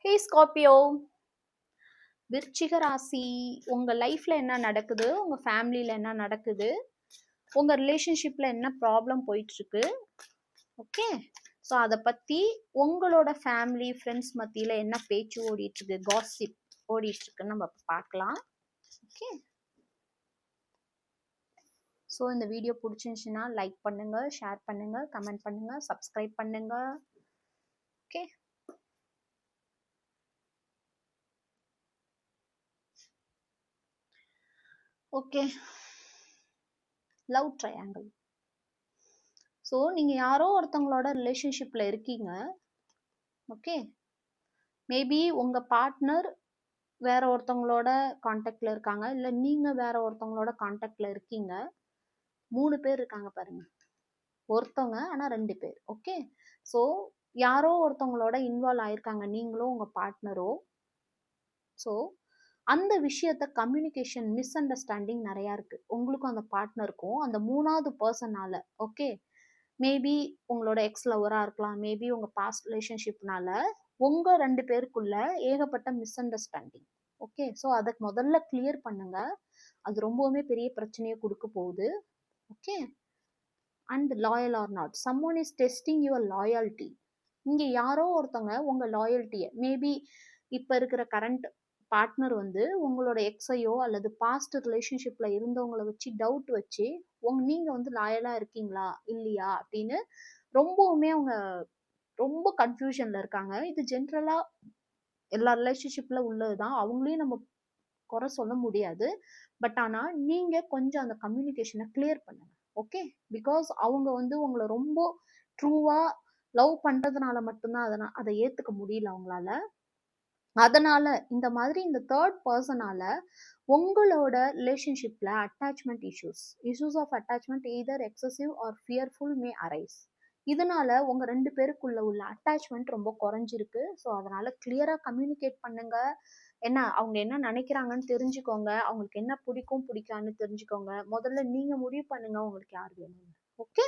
ஹே Scorpio, விருச்சிக ராசி. உங்க லைஃப்ல என்ன நடக்குது, உங்க ஃபேமிலியில என்ன நடக்குது, உங்க ரிலேஷன்ஷிப்ல என்ன ப்ராப்ளம் போயிட்டு இருக்கு. ஓகே, ஸோ அதை பத்தி உங்களோட ஃபேமிலி ஃப்ரெண்ட்ஸ் மத்தியில என்ன பேச்சு ஓடிட்டு இருக்கு, காசிப் ஓடிட்டு இருக்குன்னு நம்ம பார்க்கலாம். ஓகே, ஸோ இந்த வீடியோ பிடிச்சிருந்துச்சுன்னா லைக் பண்ணுங்க, ஷேர் பண்ணுங்க, கமெண்ட் பண்ணுங்க, சப்ஸ்கிரைப் பண்ணுங்க. Okay, okay. Love triangle. So நீங்கள் யாரோ ஒருத்தவங்களோட ரிலேஷன்ஷிப்பில் இருக்கீங்க. ஓகே, மேபி உங்கள் பார்ட்னர் வேற ஒருத்தவங்களோட காண்டாக்டில் இருக்காங்க, இல்லை நீங்கள் வேற ஒருத்தவங்களோட காண்டாக்டில் இருக்கீங்க. 3 பேர் இருக்காங்க பாருங்க, ஒருத்தவங்க ஆனால் 2 பேர். ஓகே, ஸோ யாரோ ஒருத்தவங்களோட இன்வால்வ் ஆயிருக்காங்க, நீங்களும் உங்கள் பார்ட்னரோ. ஸோ அந்த விஷயத்த கம்யூனிகேஷன் மிஸ் அண்டர்ஸ்டாண்டிங் நிறையா இருக்குது உங்களுக்கும் அந்த பார்ட்னருக்கும், அந்த 3வது பர்சனால. ஓகே, மேபி உங்களோட எக்ஸ் லவராக இருக்கலாம், மேபி உங்கள் பாஸ்ட் ரிலேஷன்ஷிப்னால உங்கள் 2 பேருக்குள்ள ஏகப்பட்ட மிஸ் அண்டர்ஸ்டாண்டிங். ஓகே, ஸோ அதை முதல்ல கிளியர் பண்ணுங்க, அது ரொம்பவுமே பெரிய பிரச்சனையை கொடுக்க போகுது. Okay, and loyal or not, someone is testing your loyalty. இங்கே யாரோ ஒருத்தவங்க உங்கள் லாயல்ட்டியை, மேபி இப்போ இருக்கிற கரண்ட் பார்ட்னர் வந்து உங்களோட எக்ஸையோ அல்லது பாஸ்ட் ரிலேஷன்ஷிப்பில் இருந்தவங்கள வச்சு டவுட் வச்சு நீங்கள் வந்து லாயலாக இருக்கீங்களா இல்லையா அப்படின்னு ரொம்பவுமே அவங்க ரொம்ப கன்ஃபியூஷனில் இருக்காங்க. இது ஜென்ரலாக எல்லா ரிலேஷன்ஷிப்பில் உள்ளது தான், அவங்களையும் நம்ம குறை சொல்ல முடியாது. பட் ஆனால் நீங்கள் கொஞ்சம் அந்த கம்யூனிகேஷனை கிளியர் பண்ணுங்க. ஓகே, பிகாஸ் அவங்க வந்து உங்களை ரொம்ப ட்ரூவாக லவ் பண்ணுறதுனால மட்டும்தான் அதை ஏற்றுக்க முடியல அவங்களால. அதனால இந்த மாதிரி இந்த 3rd பர்சனால உங்களோட ரிலேஷன்ஷிப்ல attachment issues of attachment either excessive or fearful may arise. இதனால உங்க 2 பேருக்குள்ள உள்ள அட்டாச்மெண்ட் ரொம்ப குறைஞ்சிருக்கு. ஸோ அதனால கிளியரா கம்யூனிகேட் பண்ணுங்க. என்ன அவங்க என்ன நினைக்கிறாங்கன்னு தெரிஞ்சுக்கோங்க, அவங்களுக்கு என்ன பிடிக்கும் பிடிக்கான்னு தெரிஞ்சுக்கோங்க. முதல்ல நீங்க முடிவு பண்ணுங்க உங்களுக்கு யார் வேணும்னு. ஓகே.